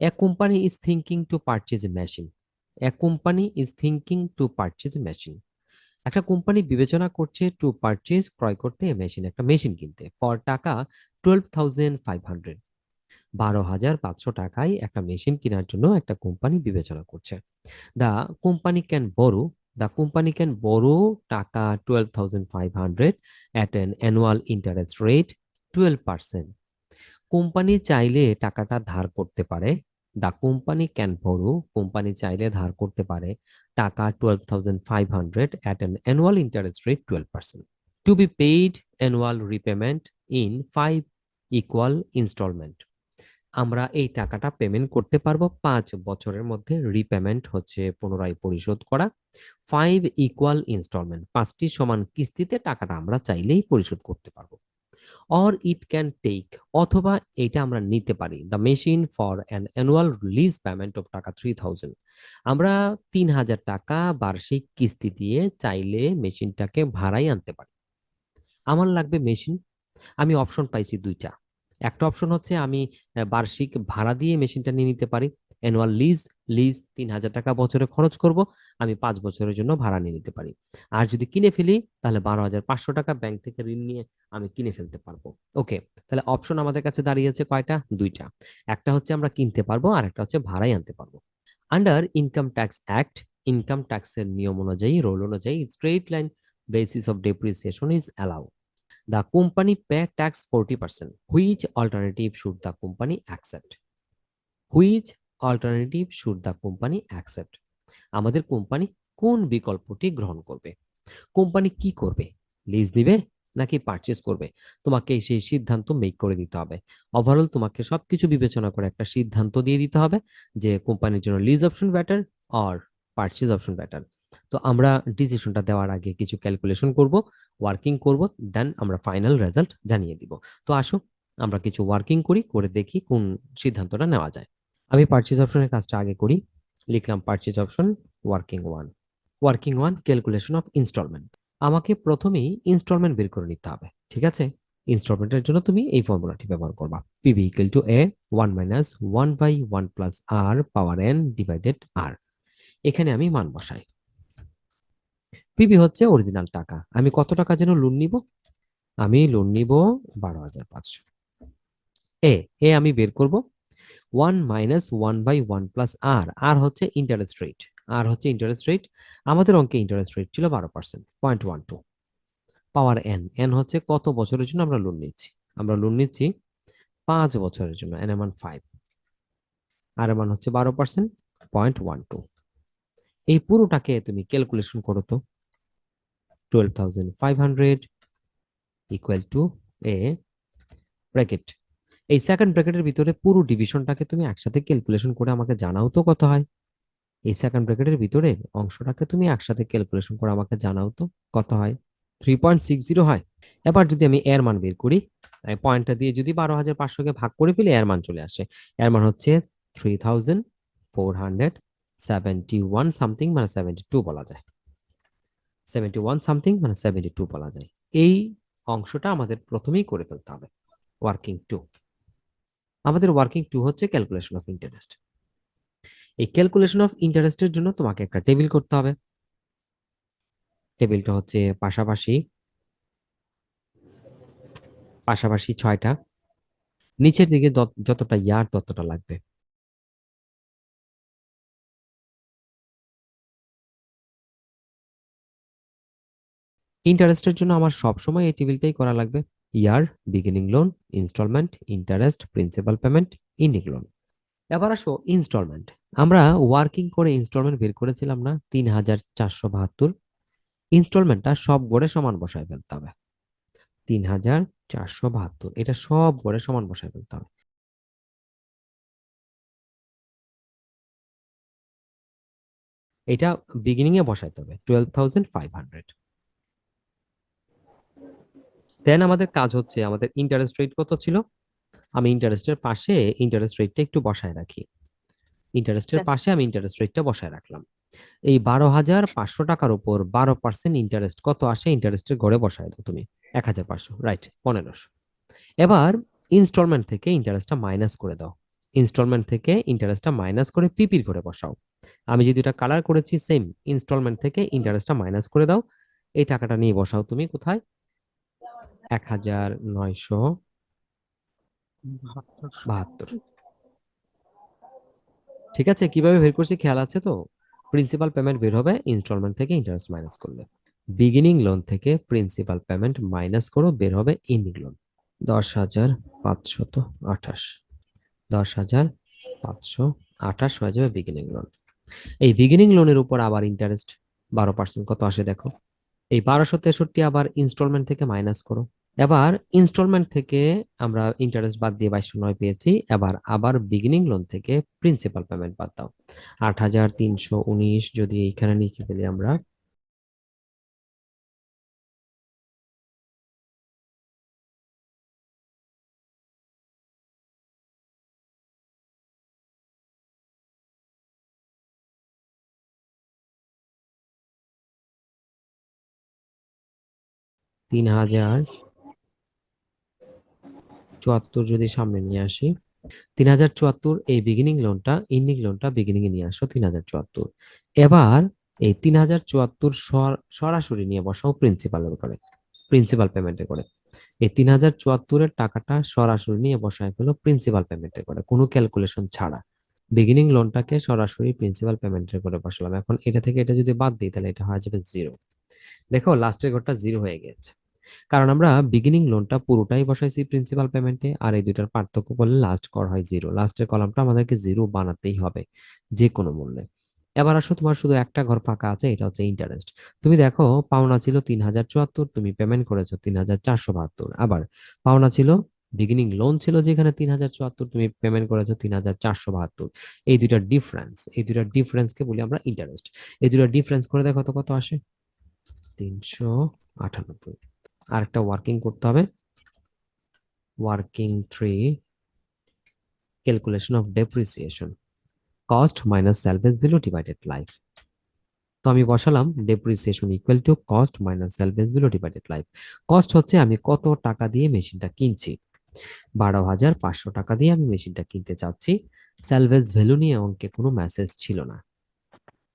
A company is thinking to purchase a machine. A company is thinking to purchase a machine. একটা company বিবেচনা করছে two purchase ক্রয় করতে machine, একটা machine কিনতে ফর টাকা 12,500, 12,500 টাকায় একটা মেশিন কেনার জন্য একটা কোম্পানি বিবেচনা করছে। The company can borrow the company can borrow টাকা 12,500 at an annual interest rate 12%। Company চাইলে টাকাটা ধার করতে পারে। The company can borrow company চাইলে ধার করতে পারে টাকা 12,500 at an annual interest rate 12%। To be paid annual repayment in 5 equal instalment. আমরা এই টাকাটা পেমেন্ট করতে পারবো 5 বছরের মধ্যে। রিপেমেন্ট হচ্ছে পুনরায় পরিশোধ করা। 5 ইকুয়াল ইনস্টলমেন্ট, 5টি সমান কিস্তিতে টাকাটা আমরা চাইলেই পরিশোধ করতে পারবো। অর ইট ক্যান টেক, অথবা এটা আমরা নিতে পারি the machine for an annual lease payment of টাকা 3,000। আমরা 3,000 টাকা বার্ষিক কিস্তি দিয়ে চাইলে মেশিনটাকে ভাড়াই আনতে পারি। আমার লাগবে মেশিন, আমি অপশন পাইছি দুইটা। একটা অপশন হচ্ছে আমি বার্ষিক ভাড়া দিয়ে মেশিনটা নিয়ে নিতে পারি। অ্যানুয়াল লিজ, লিজ 3,000 টাকা বছরে খরচ করব, আমি 5 বছরের জন্য ভাড়া নিয়ে নিতে পারি। আর যদি কিনে ফেলি তাহলে 12,500 টাকা ব্যাংক থেকে ঋণ নিয়ে আমি কিনে ফেলতে পারবো। ওকে, তাহলে অপশন আমাদের কাছে দাঁড়িয়েছে কয়টা? দুইটা। একটা হচ্ছে আমরা কিনতে পারবো, আর একটা হচ্ছে ভাড়াই আনতে পারবো। Under income tax act, income ট্যাক্সের নিয়ম অনুযায়ী, রোল অনুযায়ী, straight line basis of depreciation is allow. The company pay tax 40%. Which alternative should the company accept? Which alternative should the company accept? আমাদের কোম্পানি কোন বিকল্পটি গ্রহণ করবে? কোম্পানি কি করবে? লিজ দিবে নাকি পারচেজ করবে? তোমাকে সেই সিদ্ধান্ত মেক করে দিতে হবে। ওভারঅল তোমাকে সবকিছু বিবেচনা করে একটা সিদ্ধান্ত দিয়ে দিতে হবে যে কোম্পানির জন্য lease option better or purchase option better. তো আমরা ডিসিশনটা দেওয়ার আগে কিছু ক্যালকুলেশন করব, ওয়ার্কিং করব, দেন আমরা ফাইনাল রেজাল্ট জানিয়ে দিব। তো আসো আমরা কিছু ওয়ার্কিং করি, করে দেখি কোন সিদ্ধান্তটা নেওয়া যায়। আমি পারচেজ অপশনের কাজটা আগে করি। লিখলাম purchase option, working one. Working one, calculation of instalment. আমাকে প্রথমেই ইনস্টলমেন্ট বের করে নিতে হবে, ঠিক আছে? ইনস্টলমেন্টের জন্য তুমি এই ফর্মুলাটি ব্যবহার করবা। PV equal to A 1 minus 1 by 1 plus R power N divided R. এখানে আমি মান বসাই। পিভি হচ্ছে অরিজিনাল টাকা। আমি কত টাকা যেন লোন নিব? আমি লোন নিব 12,500। এ এ আমি বের করব 1 মাইনাস 1 বাই 1 প্লাস আর। আর হচ্ছে ইন্টারেস্ট রেট। আর হচ্ছে ইন্টারেস্ট রেট। আমাদের অঙ্কে ইন্টারেস্ট রেট ছিল 12%, 0.12। পাওয়ার এন, এন হচ্ছে কত বছরের জন্য আমরা লোন নিচ্ছি। আমরা লোন নিচ্ছি 5 বছরের জন্য, এন এর মান 5, আর এর মান হচ্ছে 12%, 0.12। এই পুরোটাকে তুমি ক্যালকুলেশন করো তো। 12,500 ইকুয়াল টু এ ব্র্যাকেট, এই সেকেন্ড ব্র্যাকেটের ভিতরে পুরো ডিভিশনটাকে তুমি একসাথে ক্যালকুলেশন করে আমাকে জানাও তো কত হয়। এই সেকেন্ড ব্র্যাকেটের ভিতরে অংশটাকে তুমি একসাথে ক্যালকুলেশন করে আমাকে জানাও তো কত হয়। 3.60 হয়। এবার যদি আমি এর মান বের করি, পয়েন্টটা দিয়ে যদি 12,500-কে ভাগ করে ফেলি এর মান চলে আসে। এর মান হচ্ছে 3,471 সামথিং, মানে 72 বলা যায়। 71 সামথিং মানে 72 বলা যায়। এই অংশটা আমাদের প্রথমেই করে ফেলতে হবে। ওয়ার্কিং টু, আমাদের ওয়ার্কিং টু হচ্ছে ক্যালকুলেশন অফ ইন্টারেস্ট। এই ক্যালকুলেশন অফ ইন্টারেস্টের জন্য তোমাকে একটা টেবিল করতে হবে। টেবিলটা হচ্ছে পাশাপাশি পাশাপাশি 6টা, নিচের দিকে যতটা ইয়ার ততটা লাগবে। ইন্টারেস্টের জন্য আমার সবসময় এই টেবিলটাই করা লাগবে। Year, beginning loan, installment, interest, principal payment, ending loan. এবার আসো ইনস্টলমেন্ট। আমরা ওয়ার্কিং করে ইনস্টলমেন্ট বের করেছিলাম না 3,472। ইনস্টলমেন্টটা সব গড়ে সমান বসায় ফেলতে হবে। 3,472 এটা সব গড়ে সমান বসায় ফেলতে হবে। এটা বিগিনিং এ বসাইতে হবে 12,500। দেন আমাদের কাজ হচ্ছে আমাদের ইন্টারেস্ট রেট কত ছিল, আমি ইন্টারেস্টের পাশে ইন্টারেস্ট রেটটা একটু বসায় রাখি। ইন্টারেস্টের পাশে আমি ইন্টারেস্ট রেটটা বসায় রাখলাম। এই 12,500 টাকার উপর 12% ইন্টারেস্ট কত আসে ইন্টারেস্টের ঘরে বসায় দাও তুমি। 1,500, রাইট, 1,500। এবার ইনস্টলমেন্ট থেকে ইন্টারেস্টটা মাইনাস করে দাও। ইনস্টলমেন্ট থেকে ইন্টারেস্টটা মাইনাস করে পিপির ঘরে বসাও। আমি যে দুটা কালার করেছি সেম, ইনস্টলমেন্ট থেকে ইন্টারেস্টটা মাইনাস করে দাও। এই টাকাটা নিয়ে বসাও তুমি কোথায়? ১,৯৭২। ঠিক আছে, কিভাবে বের করছি খেয়াল আছে তো? প্রিন্সিপাল পেমেন্ট বের হবে ইনস্টলমেন্ট থেকে ইন্টারেস্ট মাইনাস করলে। বিগিনিং লোন থেকে প্রিন্সিপাল পেমেন্ট মাইনাস করো, বের হবে এন্ডিং লোন। ১০,৫২৮। ১০,৫২৮ হয়ে যাবে বিগিনিং লোন। এই বিগিনিং লোনের উপর আবার ইন্টারেস্ট 12% কত আসে দেখো। এই ১২৬৩ আবার ইনস্টলমেন্ট থেকে মাইনাস করো। এবার ইনস্টলমেন্ট থেকে আমরা ইন্টারেস্ট বাদ দিয়ে ২২০৯ পেয়েছি। এবার আবার বিগিনিং লোন থেকে প্রিন্সিপাল পেমেন্ট বাদ দাও। ৮,৩১৯ যদি এইখানে লিখে ফেলি আমরা, ৩,০৭৪ যদি সামনে নিয়ে আসি, ৩,০৭৪ এই বিগিনিং লোনটা এন্ডিং লোনটা বিগিনিং এ নিয়ে আসো ৩,০৭৪। এবার এই ৩,০৭৪ সরাসরি নিয়ে বসাও প্রিন্সিপালের করে, প্রিন্সিপাল পেমেন্টে করে। এই ৩,০৭৪ টাকাটা সরাসরি নিয়ে বসায় ফেলো প্রিন্সিপাল পেমেন্টে করে, কোনো ক্যালকুলেশন ছাড়া। বিগিনিং লোনটাকে সরাসরি প্রিন্সিপাল পেমেন্টের করে বসালাম। এখন এটা থেকে এটা যদি বাদ দিই তাহলে এটা হয়ে যাবে জিরো। দেখো লাস্টের ঘরটা জিরো হয়ে গেছে, কারণ আমরা বিগিনিং লোনটা পুরোটাই বসাইছি প্রিন্সিপাল পেমেন্টে, আর এই দুইটার পার্থক্য করলে লাস্ট কর হয় জিরো। লাস্টের কলামটা আমাদেরকে জিরো বানাতেই হবে যে কোনো মূল্যে। এবার আসো, তোমার শুধু একটা ঘর ফাঁকা আছে, এটা হচ্ছে ইন্টারেস্ট। তুমি দেখো পাওনা ছিল ৩,০৭৪, তুমি পেমেন্ট করেছো ৩,৪৭২। আবার পাওনা ছিল, বিগিনিং লোন ছিল যেখানে ৩,০৭৪, তুমি পেমেন্ট করেছো ৩,৪৭২। এই দুইটার ডিফারেন্স, এই দুইটার ডিফারেন্সকে বলি আমরা ইন্টারেস্ট। এই দুইটার ডিফারেন্স করে দেখো তো কত আসে। ৩৯৮। আর একটা ওয়ার্কিং করতে হবে, working 3, calculation of depreciation, cost minus salvage value divided life. তো আমি বসালাম depreciation equal to cost minus salvage value divided life. Cost হচ্ছে আমি কত টাকা দিয়ে মেশিনটা কিনছি, ১২,৫০০ টাকা দিয়ে আমি মেশিনটা কিনতে চাচ্ছি। স্যালভেজ ভ্যালু নিয়ে অঙ্কে কোনো মেসেজ ছিল না,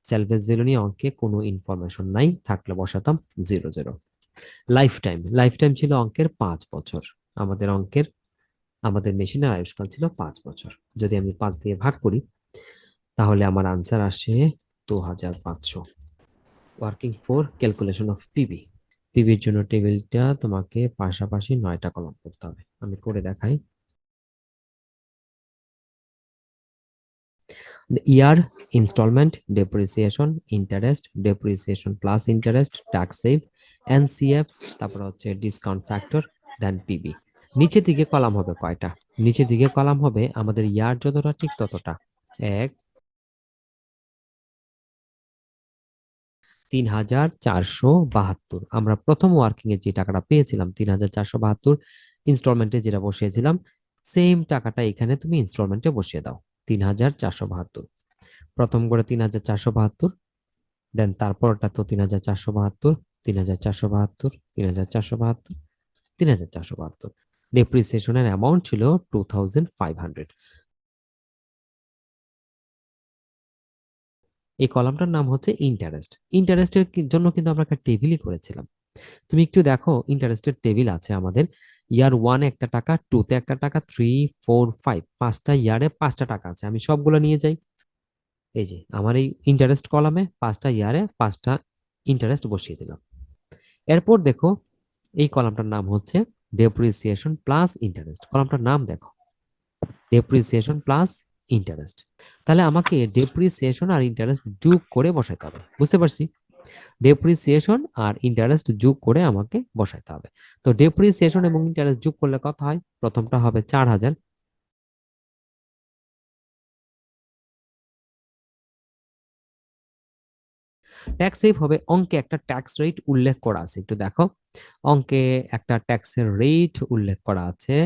স্যালভেজ ভ্যালু নিয়ে অঙ্কে কোনো ইনফরমেশন নাই, থাকলে বসাতাম 0,0। লাইফ টাইম, লাইফ টাইম ছিল অঙ্কের ৫ বছর। আমাদের অঙ্কের, আমাদের মেশিনের আয়ুষ্কাল ছিল ৫ বছর। যদি আমি ৫ দিয়ে ভাগ করি তাহলে আমার আনসার আসে ২,৫০০। Working for calculation of PB. পিবির জন্য টেবিলটা তোমাকে পাশাপাশি ৯টা কলাম করতে হবে, আমি করে দেখাই। Year, installment, depreciation, interest, depreciation plus interest, tax save, NCF, তারপর হচ্ছে ডিসকাউন্ট ফ্যাক্টর, দেন পিবি। নিচের দিকে কলাম হবে কয়টা? নিচের দিকে কলাম হবে আমাদের ইয়ার যতটা ঠিক ততটা। এক, ৩,৪৭২। আমরা প্রথম ওয়ার্কিং এ যে টাকাটা পেয়েছিলাম ৩,৪৭২, ইনস্টলমেন্টে যেটা বসিয়েছিলাম সেম টাকাটা এখানে তুমি ইনস্টলমেন্টে বসিয়ে দাও ৩,৪৭২। প্রথম করে ৩,৪৭২, দেন তারপরটা তো ৩,৪৭২, ৩,৪৭২, ৩,৪৭২, ৩,৪৭২। ডেপ্রিসিয়েশনের অ্যামাউন্ট ছিল 2,500। এই কলামটার নাম হচ্ছে ইন্টারেস্ট। ইন্টারেস্টের জন্য কিন্তু আমরা একটা টেবিলই করেছিলাম। তুমি একটু দেখো, ইন্টারেস্টের টেবিল আছে আমাদের। ইয়ার ওয়ানে একটা টাকা, টুতে একটা টাকা, 3, 4, 5, 5টা ইয়ারে 5টা টাকা আছে। আমি সবগুলো নিয়ে যাই, এই যে আমার এই ইন্টারেস্ট কলামে 5টা ইয়ারে 5টা ইন্টারেস্ট বসিয়ে দিলাম। এরপর দেখো, এই কলামটার নাম হচ্ছে ডেপ্রিসিয়েশন প্লাস ইন্টারেস্ট। কলামটার নাম দেখো, ডেপ্রিসিয়েশন প্লাস ইন্টারেস্ট। তাহলে আমাকে ডেপ্রিসিয়েশন আর ইন্টারেস্ট যোগ করে বসাইতে হবে, বুঝতে পারছি? ডেপ্রিসিয়েশন আর ইন্টারেস্ট যোগ করে আমাকে বসাইতে হবে। তো ডেপ্রিসিয়েশন এবং ইন্টারেস্ট যোগ করলে কত হয়? প্রথমটা হবে 4,000, ট্যাক্স সেভ হবে। অঙ্কে একটা ট্যাক্স রেট উল্লেখ করা আছে, একটু দেখো। অঙ্কে একটা ট্যাক্সের রেট উল্লেখ করা আছে,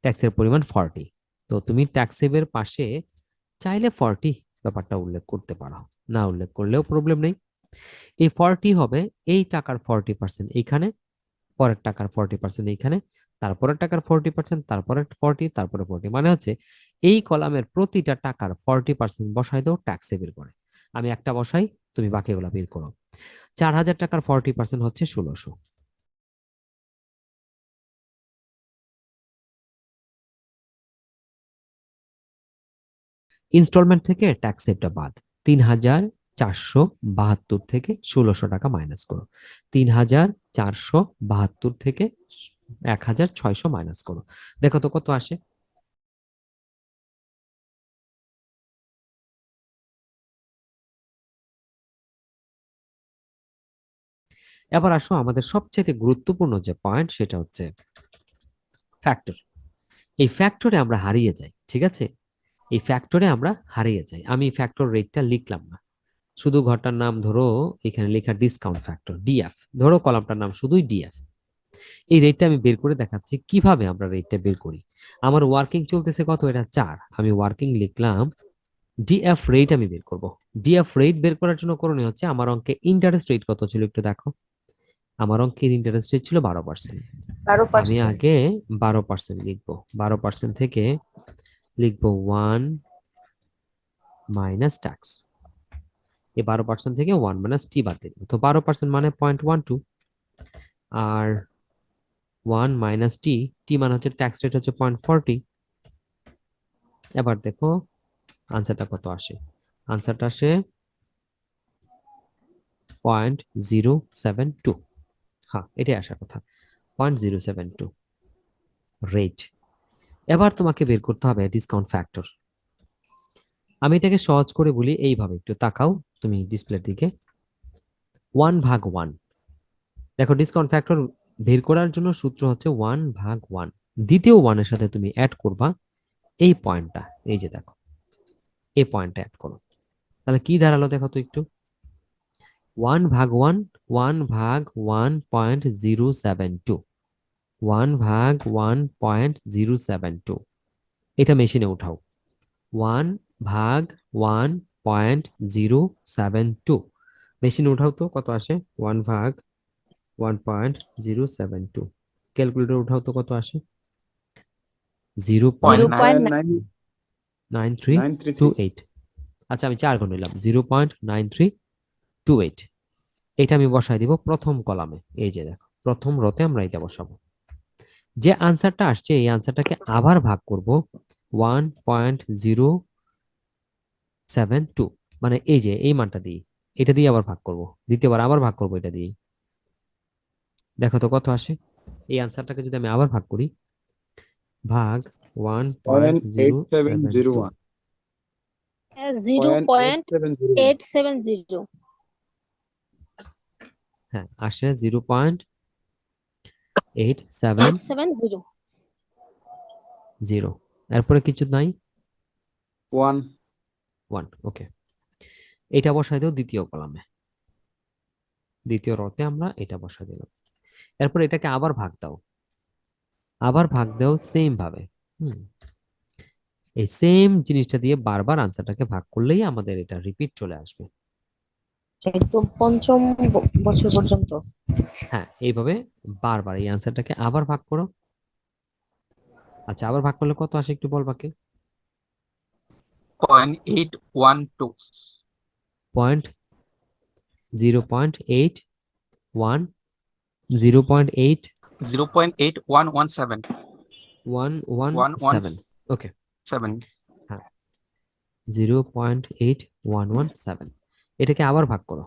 ট্যাক্সের পরিমাণ 40। তো তুমি ট্যাক্স সেভের পাশে চাইলে 40 ব্যাপারটা উল্লেখ করতে পারো, না উল্লেখ করলেও প্রবলেম নেই। এই 40 হবে এই টাকার 40% এইখানে, পরের টাকার 40% এইখানে, তারপরের টাকার 40%, তারপরে 40, তারপরে 40, মানে হচ্ছে এই কলামের প্রতিটা টাকার 40% বসাই দাও, ট্যাক্সে বের করে। আমি একটা বসাই, তুমি বাকিগুলো বের করো। 4,000 টাকার 40% হচ্ছে 1600। ইনস্টলমেন্ট থেকে ট্যাক্স সেভটা বাদ। 3,472 থেকে 1600 টাকা মাইনাস করো। 3,472 থেকে 1,600 মাইনাস করো। দেখো তো কত আসে। এবার আসো আমাদের সবচেয়ে গুরুত্বপূর্ণ যে পয়েন্ট, সেটা হচ্ছে ফ্যাক্টর। এই ফ্যাক্টরে আমরা হারিয়ে যাই, ঠিক আছে? এই ফ্যাক্টরে আমরা হারিয়ে যাই। আমি ফ্যাক্টর রেটটা লিখলাম না, শুধু ঘরটার নাম ধরো, এখানে লেখা ডিসকাউন্ট ফ্যাক্টর ডিএফ, ধরো কলামটার নাম শুধুই ডিএফ। এই রেটটা আমি বের করে দেখাচ্ছি কিভাবে আমরা রেটটা বের করি। আমার ওয়ার্কিং চলতেছে কত, এটা 4, আমি ওয়ার্কিং লিখলাম। ডিএফ রেট আমি বের করব। ডিএফ রেট বের করার জন্য করণীয় হচ্ছে, আমার অঙ্কে ইন্টারেস্ট রেট কত ছিল একটু দেখো। আমার অঙ্কের ইন্টারেস্ট রেট ছিল 12%। আমি 12%। আগে 12% লিখবো। 12% থেকে লিখবো 1 - ট্যাক্স। এই 12% থেকে 1 - টি বাদ দিয়ে দেবো, তো 12% মানে 0.12। আর 1 - টি, টি মানে হচ্ছে ট্যাক্স রেট হচ্ছে 0.40। এবার দেখো আনসারটা কত আসে। আনসারটা আসে 0.072। হ্যাঁ, এটাই আসার কথা, 0.072 রেট। এবার তোমাকে বের করতে হবে ডিসকাউন্ট ফ্যাক্টর। আমি এটাকে সহজ করে বলি এইভাবে, একটু তাকাও তুমি ডিসপ্লের দিকে। 1/1। দেখো ডিসকাউন্ট ফ্যাক্টর বের করার জন্য সূত্র হচ্ছে 1/1। দ্বিতীয় ওয়ানের সাথে তুমি অ্যাড করবা এই পয়েন্টটা, এই যে দেখো, এই পয়েন্টটা অ্যাড করো। তাহলে কি দাঁড়ালো দেখো তো একটু। 1/1, 1/1.072, 1/1.072। এটা মেশিনে উঠাও। 1/1.072 মেশিনে উঠাও তো কত আসে। 1/1.072 ক্যালকুলেটর উঠাও তো কত আসে। Zero zero point point nine nine three nine three two three eight আচ্ছা, আমি 4 গুণ নিলাম, 0.9328। এটা আমি বসাই দিব প্রথম কলামে, এই যে দেখো প্রথম রোতে আমরা এটা বসাবো। যে আনসারটা আসছে এই আনসারটাকে আবার ভাগ করব 1.072, মানে এই যে এই মানটা দিই, এটা দিয়ে আবার ভাগ করব, দ্বিতীয়বার আবার ভাগ করব এটা দিয়ে। দেখো তো কত আসে। এই আনসারটাকে যদি আমি আবার ভাগ করি, ভাগ one point 78701 072 zero point 78701 eight seven zero হ্যাঁ, আসে 0.87 এইট সেভেন জিরো। এরপরে কিছু নাই। 1 1, ওকে। এটা বসাই দাও দ্বিতীয় কলামে, দ্বিতীয় রতে আমরা এটা বসাই দিলাম। এরপর এটাকে আবার ভাগ দাও, আবার ভাগ দাও সেম ভাবে। হুম, এই সেম জিনিসটা দিয়ে বারবার আনসারটাকে ভাগ করলেই আমাদের এটা রিপিট চলে আসবে। একদম পঞ্চম বছর পর্যন্ত। হ্যাঁ, এইভাবে বারবার এই আনসারটাকে আবার ভাগ করো। আচ্ছা, আবার ভাগ করলে কত আসে একটু বলবা কে। 0.812 পয়েন্ট 0.8 1 0.8 0.8117 117। ওকে, 117 হ্যাঁ, 0.8117। এটাকে আবার ভাগ করো,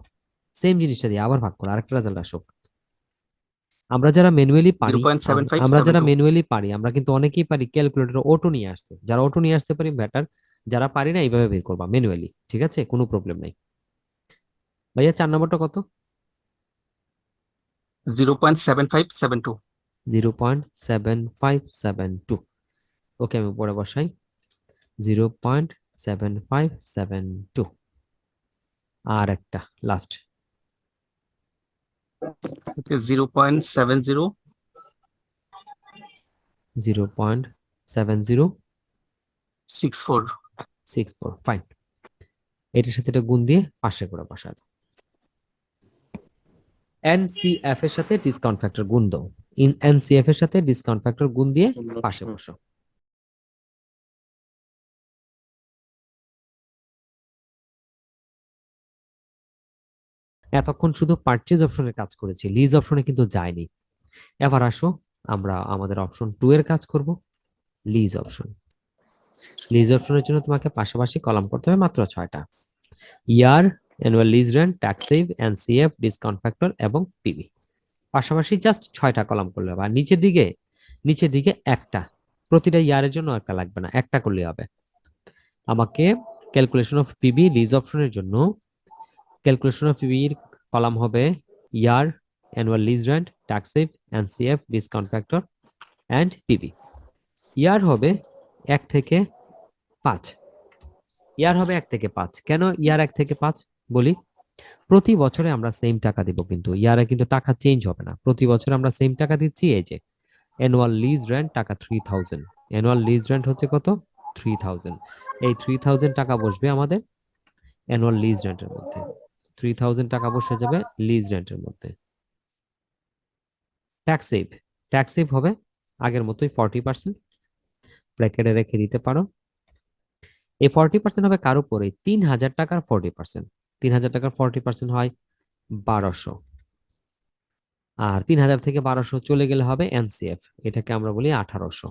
সেম জিনিসটা দিয়ে আবার ভাগ করো, আরেকটা রেজাল্ট আসুক। আমরা যারা ম্যানুয়ালি পারি, আমরা যারা 0.7572 ম্যানুয়ালি পারি, আমরা কিন্তু অনেকেই পারি ক্যালকুলেটর অটো নিয়ে আসতে। যারা অটো নিয়ে আসতে পারি বেটার, যারা পারি না এইভাবে বের করবা ম্যানুয়ালি, ঠিক আছে, কোনো প্রবলেম নাই। ভাইয়া 4 নম্বরটা কত। 0.7572 0.7572। ওকে, আমি উপরে বসাই 0.7572। আর একটা লাস্ট, 0.70 0.7064। ফাইন, এটার সাথে এটা গুণ দিয়ে পাশে করে বসা দাও। এনসিএফ এর সাথে ডিসকাউন্ট ফ্যাক্টর গুণ দাও। এনসিএফ এর সাথে ডিসকাউন্ট ফ্যাক্টর গুণ দিয়ে পাশে বসো। এতক্ষণ শুধু পারচেজ অপশনের কাজ করেছি, লিজ অপশনে কিন্তু যায়নি। এবার আসো আমরা আমাদের অপশন 2 এর কাজ করব, লিজ অপশন। লিজ অপশনের জন্য তোমাকে পাশাপাশি কলাম করতে হবে মাত্র 6টা: year, annual lease rent, tax save, NCF, discount factor এবং পিবি। পাশাপাশি জাস্ট 6টা কলাম করলে হবে। আর নিচের দিকে একটা, প্রতিটা ইয়ারের জন্য একটা লাগবে না, একটা করলে হবে। আমাকে ক্যালকুলেশন অফ পিবি লিজ অপশনের জন্য ক্যালকুলেশন অফ পিবি এর কলাম হবে year, annual lease rent, tax save, NCF, discount factor and PB. Year হবে 1 থেকে 5। ইয়ার হবে 1 থেকে 5। কেন ইয়ার 1 থেকে 5 বলি? প্রতি বছরে আমরা সেম টাকা দিব, কিন্তু ইয়ারে কিন্তু টাকা চেঞ্জ হবে না। প্রতি বছর আমরা সেম টাকা দিচ্ছি। এই যে অ্যানুয়াল লিজ রেন্ট টাকা 3000, অ্যানুয়াল লিজ রেন্ট হচ্ছে কত? 3000। এই 3000 টাকা বসবে আমাদের অ্যানুয়াল লিজ রেন্টের মধ্যে। 3000 টাকা বসে যাবে লিজ রেন্টের মধ্যে। ট্যাক্স সেভ হবে আগের মতোই 40%, ব্র্যাকেটে রেখে দিতে পারো। এই 40% হবে কার উপরে? 3000 টাকার 40%। 3000 টাকার 40% হয় 1200। আর 3000 থেকে 1200 চলে গেলে হবে এনসিএফ, এটাকে আমরা বলি 1800।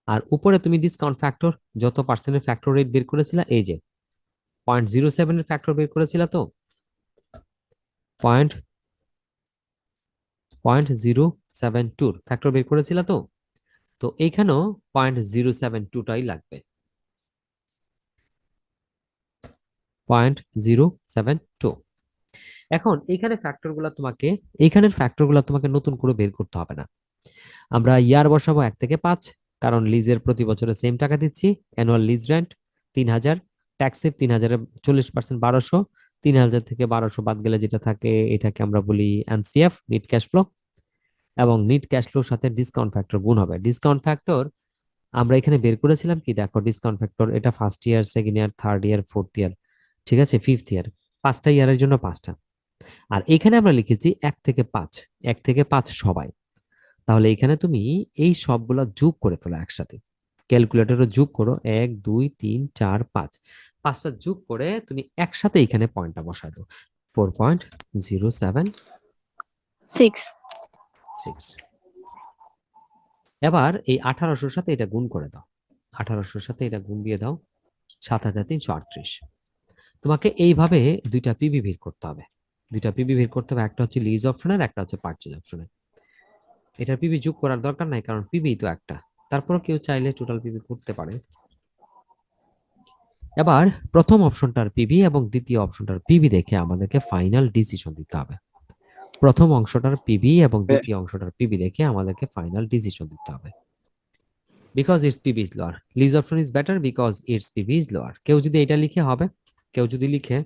আর উপরে তুমি ডিসকাউন্ট ফ্যাক্টর যত পার্সেন্টের ফ্যাক্টর রেট বের করেছিলা, এই যে 0.07 এর ফ্যাক্টর বের করেছিলা, তো 0.072 ফ্যাক্টর বের করেছিলা, তো তো এইখানেও 0.072টাই লাগবে। 0.072। এখন এইখানের ফ্যাক্টরগুলো তোমাকে নতুন করে বের করতে হবে না। আমরা ইয়ার বসাবো 1 থেকে 5, কারণ লিজের প্রতি বছরে সেম টাকা দিচ্ছি। Annual lease rent 3000, tax save 3000 এর 40% 1200। 3000 থেকে 1200 বাদ গেলে যেটা থাকে এটাকে আমরা বলি এনসিএফ, নিট ক্যাশ ফ্লো। এবং নিট ক্যাশ ফ্লোর সাথে ডিসকাউন্ট ফ্যাক্টর গুণ হবে। ডিসকাউন্ট ফ্যাক্টর আমরা এখানে বের করেছিলাম কি, দেখো ডিসকাউন্ট ফ্যাক্টর এটা first year, second year, third year, fourth year, ঠিক আছে, ফিফথ ইয়ার, 5টা ইয়ারের জন্য 5টা। আর এখানে আমরা লিখেছি 1 থেকে 5, 1 থেকে 5 সবাই। তাহলে এখানে তুমি এই সবগুলা যোগ করে ফেলো একসাথে, ক্যালকুলেটরে যোগ করো, 1 2 3 4 5, 5টা যোগ করে তুমি একসাথে এখানে পয়েন্টটা বসায় দাও, 4.076। 6। এবার এই 1800-র সাথে এটা গুণ করে দাও, 1800-র সাথে এটা গুণ দিয়ে দাও, 7338। তোমাকে এইভাবে দুইটা পিবি বের করতে হবে। একটা হচ্ছে লিজ অপশনের, একটা হচ্ছে পারচেজ অপশনের। এটার পিবি যোগ করার দরকার নাই, কারণ পিবি তো একটা। তারপর কেউ চাইলে টোটাল পিবি করতে পারে। এবার প্রথম অপশনটার পিবি এবং দ্বিতীয় অপশনটার পিবি দেখে আমাদেরকে ফাইনাল ডিসিশন দিতে হবে। প্রথম অংশটার পিবি এবং দ্বিতীয় অংশটার পিবি দেখে আমাদেরকে ফাইনাল ডিসিশন দিতে হবে। Because it's PB is lower, lease option is better because it's PB is lower. কেউ যদি এটা লিখে হবে, কেউ যদি লিখে